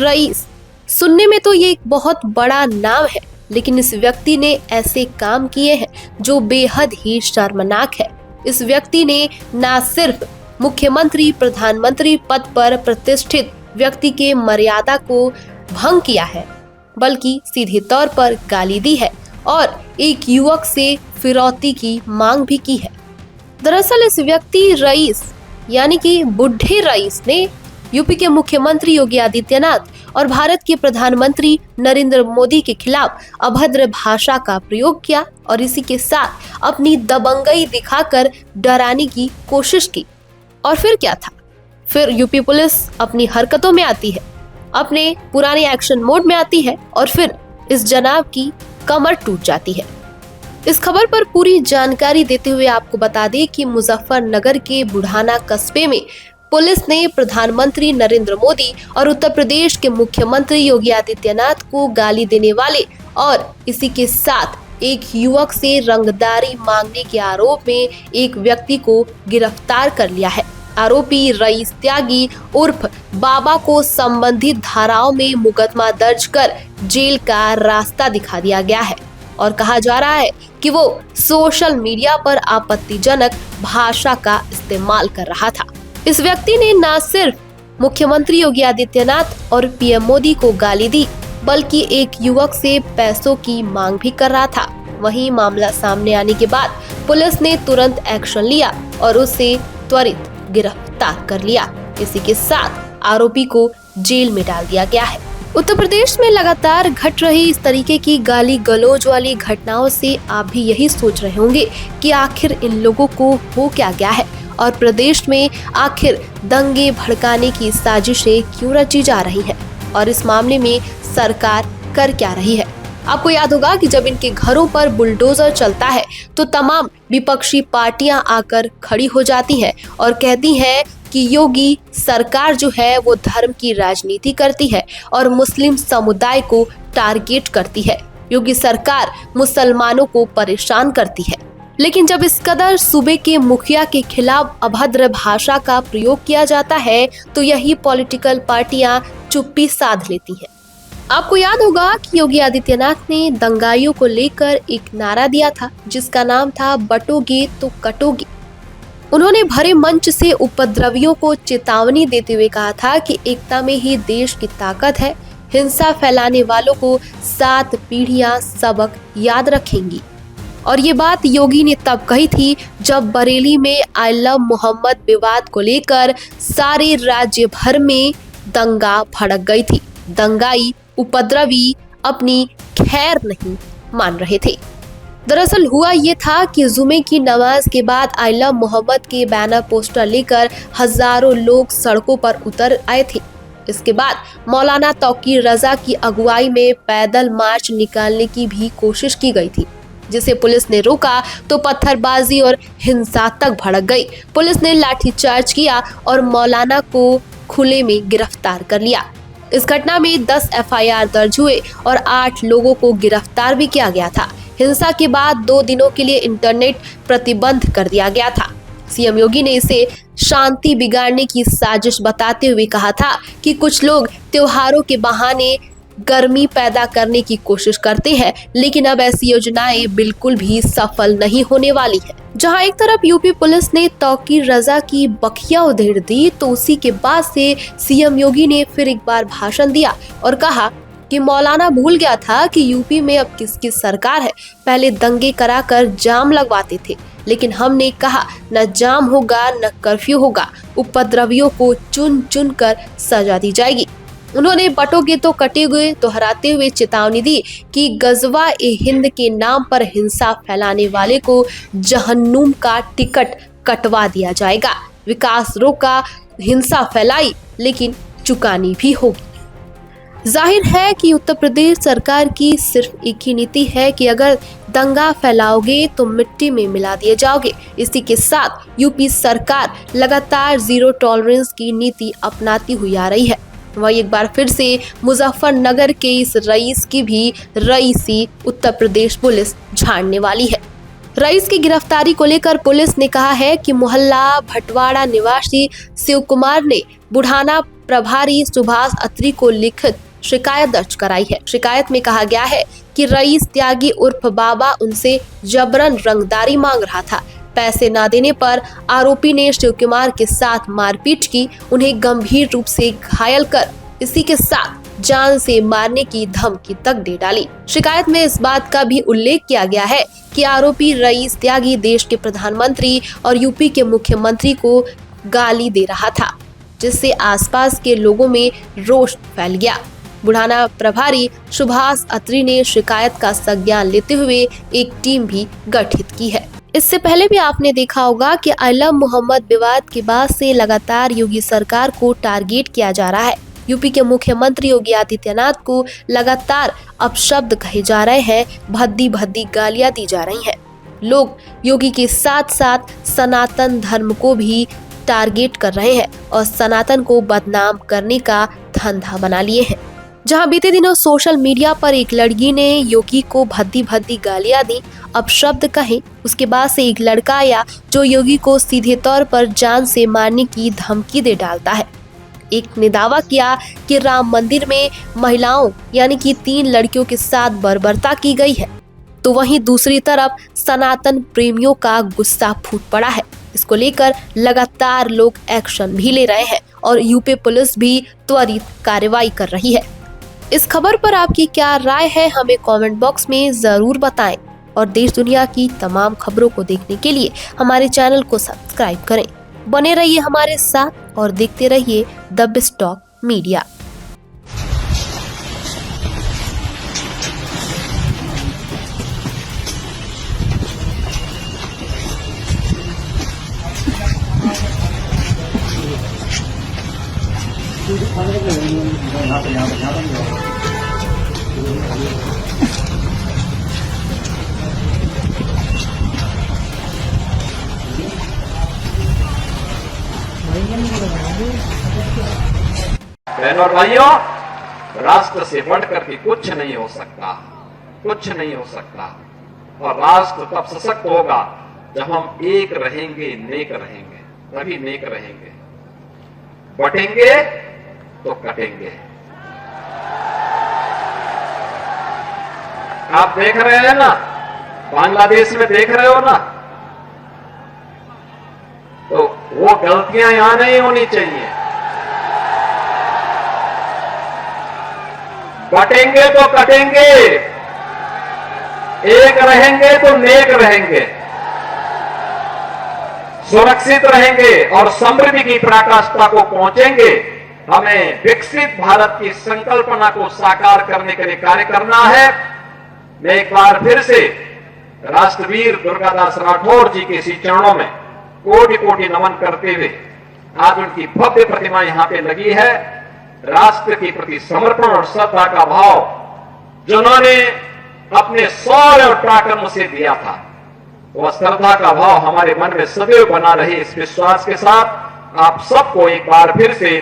Rice, सुनने में तो ये एक बहुत बड़ा नाम है, लेकिन इस व्यक्ति ने ऐसे काम किए हैं जो बेहद ही शर्मनाक है। इस व्यक्ति ने न सिर्फ मुख्यमंत्री प्रधानमंत्री पद पर प्रतिष्ठित व्यक्ति के मर्यादा को भंग किया है, बल्कि सीधे तौर पर गाली दी है और एक युवक से फिरौती की मांग भी की है। दरअसल इस व्यक्ति रईस यानी कि बुढ़े रईस ने यूपी के मुख्यमंत्री योगी आदित्यनाथ और भारत के प्रधानमंत्री नरेंद्र मोदी के खिलाफ अभद्र भाषा का प्रयोग किया और इसी के साथ अपनी दबंगई दिखाकर डराने की कोशिश की। और फिर क्या था? फिर यूपी पुलिस अपनी हरकतों में आती है, अपने पुराने एक्शन मोड में आती है और फिर इस जनाब की कमर टूट जाती है। इस खबर पर पूरी जानकारी देते हुए आपको बता दें कि मुजफ्फरनगर के बुढ़ाना कस्बे में पुलिस ने प्रधानमंत्री नरेंद्र मोदी और उत्तर प्रदेश के मुख्यमंत्री योगी आदित्यनाथ को गाली देने वाले और इसी के साथ एक युवक से रंगदारी मांगने के आरोप में एक व्यक्ति को गिरफ्तार कर लिया है। आरोपी रईस त्यागी उर्फ बाबा को संबंधित धाराओं में मुकदमा दर्ज कर जेल का रास्ता दिखा दिया गया है और कहा जा रहा है कि वो सोशल मीडिया पर आपत्तिजनक भाषा का इस्तेमाल कर रहा था। इस व्यक्ति ने न सिर्फ मुख्यमंत्री योगी आदित्यनाथ और पीएम मोदी को गाली दी, बल्कि एक युवक से पैसों की मांग भी कर रहा था। वहीं मामला सामने आने के बाद पुलिस ने तुरंत एक्शन लिया और उसे त्वरित गिरफ्तार कर लिया। इसी के साथ आरोपी को जेल में डाल दिया गया है। उत्तर प्रदेश में लगातार घट रही इस तरीके की गाली गलौज वाली घटनाओं से आप भी यही सोच रहे होंगे कि आखिर इन लोगों को हो क्या गया है और प्रदेश में आखिर दंगे भड़काने की साजिशें क्यों रची जा रही हैं और इस मामले में सरकार कर क्या रही है। आपको याद होगा कि जब इनके घरों पर बुलडोजर चलता है तो तमाम विपक्षी पार्टियां आकर खड़ी हो जाती हैं और कहती हैं कि योगी सरकार जो है वो धर्म की राजनीति करती है और मुस्लिम समुदाय को टारगेट करती है। योगी सरकार मुसलमानों को परेशान करती है। लेकिन जब इस कदर सूबे के मुखिया के खिलाफ अभद्र भाषा का प्रयोग किया जाता है तो यही पॉलिटिकल पार्टियां चुप्पी साध लेती हैं। आपको याद होगा कि योगी आदित्यनाथ ने दंगाइयों को लेकर एक नारा दिया था जिसका नाम था बटोगे तो कटोगे। उन्होंने भरे मंच से उपद्रवियों को चेतावनी देते हुए कहा था कि एकता में ही देश की ताकत है, हिंसा फैलाने वालों को 7 पीढ़ियां सबक याद रखेंगी। और ये बात योगी ने तब कही थी जब बरेली में आई लव मोहम्मद विवाद को लेकर सारे राज्य भर में दंगा भड़क गई थी। दंगाई उपद्रवी अपनी खैर नहीं मान रहे थे। दरअसल हुआ ये था कि जुमे की नमाज के बाद आई लव मोहम्मद के बैनर पोस्टर लेकर हजारों लोग सड़कों पर उतर आए थे। इसके बाद मौलाना तौकीर रजा की अगुवाई में पैदल मार्च निकालने की भी कोशिश की गई थी, जिसे पुलिस ने रोका तो पत्थरबाजी और हिंसा तक भड़क गई। पुलिस ने लाठीचार्ज किया और मौलाना को खुले में गिरफ्तार कर लिया। इस घटना में 10 एफआईआर दर्ज हुए और 8 लोगों को गिरफ्तार भी किया गया था। हिंसा के बाद 2 दिनों के लिए इंटरनेट प्रतिबंध कर दिया गया था। सीएम योगी ने इसे शांति बिगाड़ने की साजिश बताते हुए कहा था कि कुछ लोग त्योहारों के बहाने गर्मी पैदा करने की कोशिश करते हैं, लेकिन अब ऐसी योजनाएं बिल्कुल भी सफल नहीं होने वाली है। जहां एक तरफ यूपी पुलिस ने तौकीर रजा की बखिया उधेड़ दी, तो उसी के बाद से सीएम योगी ने फिर एक बार भाषण दिया और कहा कि मौलाना भूल गया था कि यूपी में अब किसकी सरकार है। पहले दंगे कराकर जाम लगवाते थे, लेकिन हमने कहा न जाम होगा न कर्फ्यू होगा, उपद्रवियों को चुन चुन कर सजा दी जाएगी। उन्होंने बटोगे तो कटेगे दोहराते हुए चेतावनी दी कि गजवा ए हिंद के नाम पर हिंसा फैलाने वाले को जहन्नुम का टिकट कटवा दिया जाएगा। विकास रोका, हिंसा फैलाई, लेकिन चुकानी भी होगी। जाहिर है कि उत्तर प्रदेश सरकार की सिर्फ एक ही नीति है कि अगर दंगा फैलाओगे तो मिट्टी में मिला दिए जाओगे। इसी के साथ यूपी सरकार लगातार जीरो टॉलरेंस की नीति अपनाती हुई आ रही है। वही एक बार फिर से मुजफ्फरनगर के इस रईस की भी रईसी उत्तर प्रदेश पुलिस झाड़ने वाली है। रईस की गिरफ्तारी को लेकर पुलिस ने कहा है कि मोहल्ला भटवाड़ा निवासी शिव कुमार ने बुढ़ाना प्रभारी सुभाष अत्री को लिखित शिकायत दर्ज कराई है। शिकायत में कहा गया है कि रईस त्यागी उर्फ बाबा उनसे जबरन रंगदारी मांग रहा था। पैसे न देने पर आरोपी ने शिव कुमार के साथ मारपीट की, उन्हें गंभीर रूप से घायल कर इसी के साथ जान से मारने की धमकी तक दे डाली। शिकायत में इस बात का भी उल्लेख किया गया है कि आरोपी रईस त्यागी देश के प्रधानमंत्री और यूपी के मुख्यमंत्री को गाली दे रहा था, जिससे आसपास के लोगों में रोष फैल गया। बुढ़ाना प्रभारी सुभाष अत्री ने शिकायत का संज्ञान लेते हुए एक टीम भी गठित की है। इससे पहले भी आपने देखा होगा कि आलम मोहम्मद विवाद के बाद से लगातार योगी सरकार को टारगेट किया जा रहा है। यूपी के मुख्यमंत्री योगी आदित्यनाथ को लगातार अपशब्द कहे जा रहे हैं, भद्दी भद्दी गालियां दी जा रही हैं। लोग योगी के साथ साथ सनातन धर्म को भी टारगेट कर रहे हैं और सनातन को बदनाम करने का धंधा बना लिए हैं। जहां बीते दिनों सोशल मीडिया पर एक लड़की ने योगी को भद्दी भद्दी गालियां दी, अपशब्द कहे, उसके बाद से एक लड़का आया जो योगी को सीधे तौर पर जान से मारने की धमकी दे डालता है। एक ने दावा किया कि राम मंदिर में महिलाओं यानी कि 3 लड़कियों के साथ बर्बरता की गई है, तो वहीं दूसरी तरफ सनातन प्रेमियों का गुस्सा फूट पड़ा है। इसको लेकर लगातार लोग एक्शन भी ले रहे हैं और यूपी पुलिस भी त्वरित कार्रवाई कर रही है। इस खबर पर आपकी क्या राय है, हमें कमेंट बॉक्स में जरूर बताएं और देश दुनिया की तमाम खबरों को देखने के लिए हमारे चैनल को सब्सक्राइब करें। बने रहिए हमारे साथ और देखते रहिए द बेस्ट टॉक मीडिया। बहनों और भाइयों, राष्ट्र से बढ़कर के कुछ नहीं हो सकता, कुछ नहीं हो सकता। और राष्ट्र तब सशक्त होगा जब हम एक रहेंगे, नेक रहेंगे, तभी नेक रहेंगे। बटेंगे तो कटेंगे। आप देख रहे हैं ना, बांग्लादेश में देख रहे हो ना, तो वो गलतियां यहां नहीं होनी चाहिए। बटेंगे तो कटेंगे, एक रहेंगे तो नेक रहेंगे, सुरक्षित रहेंगे और समृद्धि की पराकाष्ठा को पहुंचेंगे। हमें विकसित भारत की संकल्पना को साकार करने के लिए कार्य करना है। मैं एक बार फिर से राष्ट्रवीर दुर्गादास राठौर जी के श्री चरणों में कोटि कोटि नमन करते हुए, आज उनकी भव्य प्रतिमा यहां पे लगी है। राष्ट्र के प्रति समर्पण और श्रद्धा का भाव जिन्होंने अपने शौर्य और पराक्रम से दिया था, वह श्रद्धा का भाव हमारे मन में सदैव बना रहे, इस विश्वास के साथ आप सबको एक बार फिर से